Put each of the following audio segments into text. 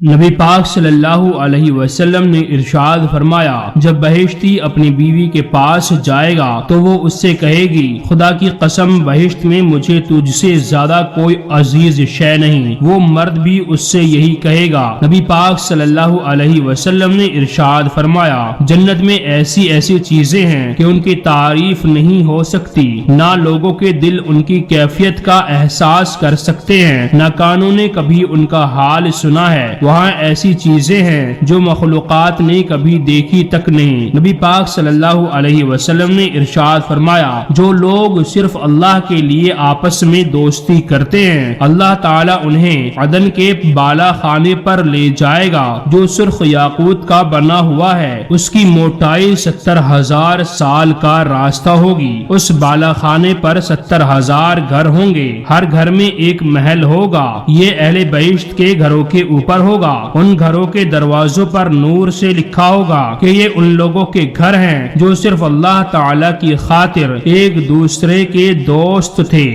نبی پاک صلی اللہ علیہ وسلم نے ارشاد فرمایا، جب بہشتی اپنی بیوی کے پاس جائے گا تو وہ اس سے کہے گی، خدا کی قسم بہشت میں مجھے تجھ سے زیادہ کوئی عزیز شے نہیں۔ وہ مرد بھی اس سے یہی کہے گا۔ نبی پاک صلی اللہ علیہ وسلم نے ارشاد فرمایا، جنت میں ایسی ایسی چیزیں ہیں کہ ان کی تعریف نہیں ہو سکتی، نہ لوگوں کے دل ان کی کیفیت کا احساس کر سکتے ہیں، نہ کانوں نے کبھی ان کا حال سنا ہے۔ وہاں ایسی چیزیں ہیں جو مخلوقات نے کبھی دیکھی تک نہیں۔ نبی پاک صلی اللہ علیہ وسلم نے ارشاد فرمایا، جو لوگ صرف اللہ کے لیے آپس میں دوستی کرتے ہیں، اللہ تعالیٰ انہیں عدن کے بالا خانے پر لے جائے گا جو سرخ یاقوت کا بنا ہوا ہے۔ اس کی موٹائی 70,000 سال کا راستہ ہوگی۔ اس بالا خانے پر 70,000 گھر ہوں گے، ہر گھر میں ایک محل ہوگا۔ یہ اہل بہشت کے گھروں کے اوپر ہوگا۔ ان گھروں کے دروازوں پر نور سے لکھا ہوگا کہ یہ ان لوگوں کے گھر ہیں جو صرف اللہ تعالیٰ کی خاطر ایک دوسرے کے دوست تھے۔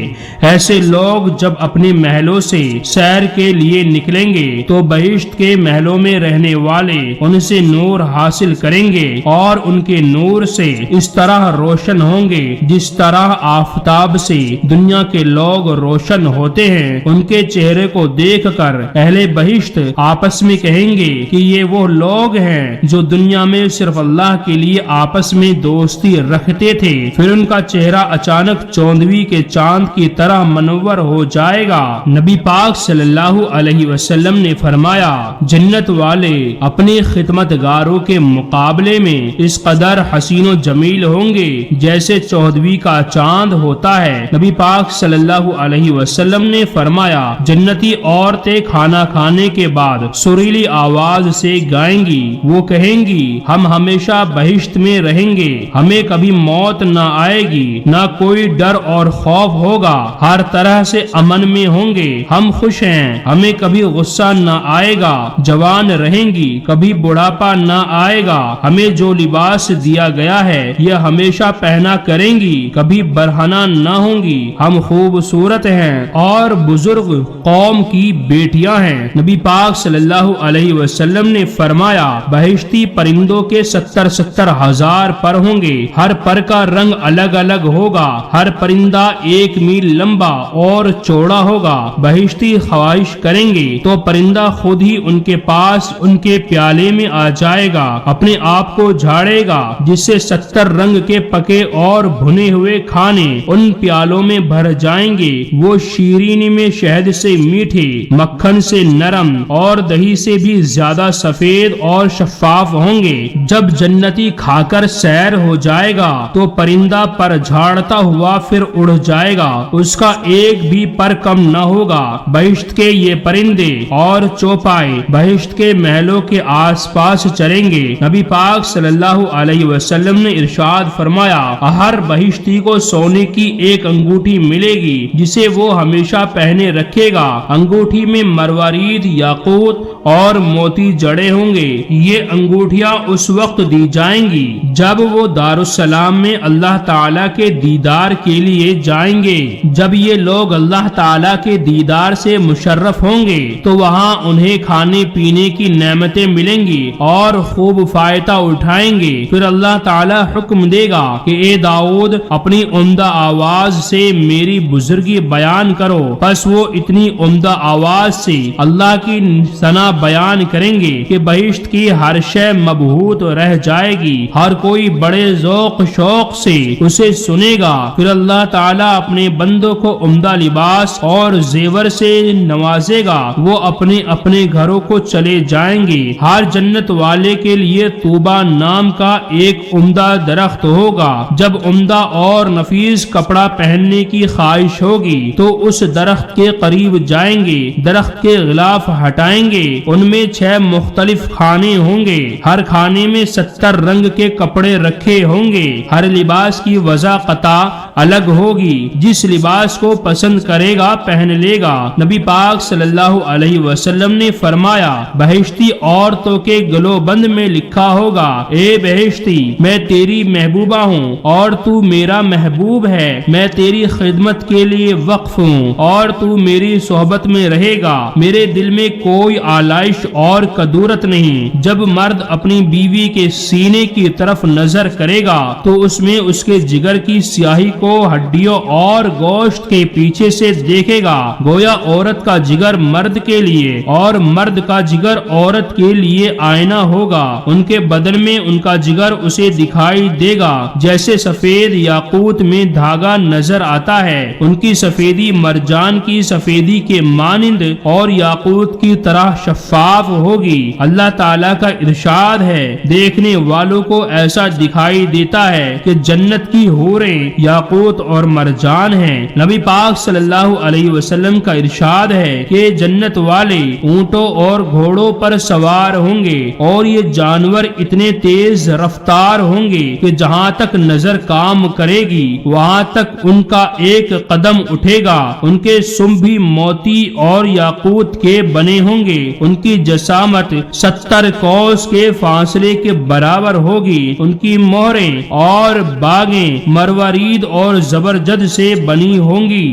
ایسے لوگ جب اپنے محلوں سے سیر کے لیے نکلیں گے تو بہشت کے محلوں میں رہنے والے ان سے نور حاصل کریں گے اور ان کے نور سے اس طرح روشن ہوں گے جس طرح آفتاب سے دنیا کے لوگ روشن ہوتے ہیں۔ ان کے چہرے کو دیکھ کر اہل بہشت آپس میں کہیں گے کہ یہ وہ لوگ ہیں جو دنیا میں صرف اللہ کے لیے آپس میں دوستی رکھتے تھے۔ پھر ان کا چہرہ اچانک چوندوی کے چاند کی طرح منور ہو جائے گا۔ نبی پاک صلی اللہ علیہ وسلم نے فرمایا، جنت والے اپنے خدمتگاروں کے مقابلے میں اس قدر حسین و جمیل ہوں گے جیسے چوندوی کا چاند ہوتا ہے۔ نبی پاک صلی اللہ علیہ وسلم نے فرمایا، جنتی عورتیں کھانا کھانے کے بعد سریلی آواز سے گائیں گی۔ وہ کہیں گی، ہم ہمیشہ بہشت میں رہیں گے، ہمیں کبھی موت نہ آئے گی، نہ کوئی ڈر اور خوف ہوگا، ہر طرح سے امن میں ہوں گے، ہم خوش ہیں، ہمیں کبھی غصہ نہ آئے گا، جوان رہیں گی، کبھی بڑھاپا نہ آئے گا، ہمیں جو لباس دیا گیا ہے یہ ہمیشہ پہنا کریں گی، کبھی برہنہ نہ ہوں گی، ہم خوبصورت ہیں اور بزرگ قوم کی بیٹیاں ہیں۔ نبی پاک صلی اللہ علیہ وسلم نے فرمایا، بہشتی پرندوں کے 70,000 پر ہوں گے، ہر پر کا رنگ الگ الگ ہوگا، ہر پرندہ 1 میل لمبا اور چوڑا ہوگا۔ بہشتی خواہش کریں گے تو پرندہ خود ہی ان کے پاس ان کے پیالے میں آ جائے گا، اپنے آپ کو جھاڑے گا، جس سے 70 رنگ کے پکے اور بھنے ہوئے کھانے ان پیالوں میں بھر جائیں گے۔ وہ شیرینی میں شہد سے میٹھے، مکھن سے نرم اور دہی سے بھی زیادہ سفید اور شفاف ہوں گے۔ جب جنتی کھا کر سیر ہو جائے گا تو پرندہ پر جھاڑتا ہوا پھر اڑ جائے گا، اس کا ایک بھی پر کم نہ ہوگا۔ بہشت کے یہ پرندے اور چوپائے بہشت کے محلوں کے آس پاس چلیں گے۔ نبی پاک صلی اللہ علیہ وسلم نے ارشاد فرمایا، ہر بہشتی کو سونے کی ایک انگوٹھی ملے گی جسے وہ ہمیشہ پہنے رکھے گا۔ انگوٹھی میں مروارید، یاقوت اور موتی جڑے ہوں گے۔ یہ انگوٹھیاں اس وقت دی جائیں گی جب وہ دارالسلام میں اللہ تعالیٰ کے دیدار کے لیے جائیں گے۔ جب یہ لوگ اللہ تعالیٰ کے دیدار سے مشرف ہوں گے تو وہاں انہیں کھانے پینے کی نعمتیں ملیں گی اور خوب فائدہ اٹھائیں گے۔ پھر اللہ تعالیٰ حکم دے گا کہ اے داؤد، اپنی عمدہ آواز سے میری بزرگی بیان کرو۔ پس وہ اتنی عمدہ آواز سے اللہ کی ثنا بیان کریں گے کہ بہشت کی ہر شے مبہوت رہ جائے گی، ہر کوئی بڑے ذوق شوق سے اسے سنے گا۔ پھر اللہ تعالیٰ اپنے بندوں کو عمدہ لباس اور زیور سے نوازے گا، وہ اپنے اپنے گھروں کو چلے جائیں گے۔ ہر جنت والے کے لیے طوبہ نام کا ایک عمدہ درخت ہوگا۔ جب عمدہ اور نفیس کپڑا پہننے کی خواہش ہوگی تو اس درخت کے قریب جائیں گے، درخت کے غلاف ہٹائیں گے، ان میں 6 مختلف کھانے ہوں گے، ہر کھانے میں 70 رنگ کے کپڑے رکھے ہوں گے، ہر لباس کی وضع قطع الگ ہوگی، جس لباس کو پسند کرے گا پہن لے گا۔ نبی پاک صلی اللہ علیہ وسلم نے فرمایا، بہشتی عورتوں کے گلو بند میں لکھا ہوگا، اے بہشتی، میں تیری محبوبہ ہوں اور تو میرا محبوب ہے، میں تیری خدمت کے لیے وقف ہوں اور تو میری صحبت میں رہے گا، میرے دل میں کوئی آلائش اور کدورت نہیں۔ جب مرد اپنی بیوی کے سینے کی طرف نظر کرے گا تو اس میں اس کے جگر کی سیاہی کو ہڈیوں اور گوشت کے پیچھے سے دیکھے گا، گویا عورت کا جگر مرد کے لیے اور مرد کا جگر عورت کے لیے آئینہ ہوگا۔ ان کے بدن میں ان کا جگر اسے دکھائی دے گا جیسے سفید یاقوت میں دھاگا نظر آتا ہے، ان کی سفیدی مرجان کی سفیدی کے مانند اور یاقوت کی طرح شفاف ہوگی۔ اللہ تعالیٰ کا ارشاد ہے، دیکھنے والوں کو ایسا دکھائی دیتا ہے کہ جنت کی حوریں یاقوت اور مرجان ہیں۔ نبی پاک صلی اللہ علیہ وسلم کا ارشاد ہے کہ جنت والے اونٹوں اور گھوڑوں پر سوار ہوں گے اور یہ جانور اتنے تیز رفتار ہوں گے کہ جہاں تک نظر کام کرے گی وہاں تک ان کا ایک قدم اٹھے گا۔ ان کے سم بھی موتی اور یاقوت کے بنے ہوں گے، ان کی جسامت 70 کوس کے فاصلے کے برابر ہوگی، ان کی مہریں اور باغیں مروارید اور زبرجد سے بنی ہوں گی۔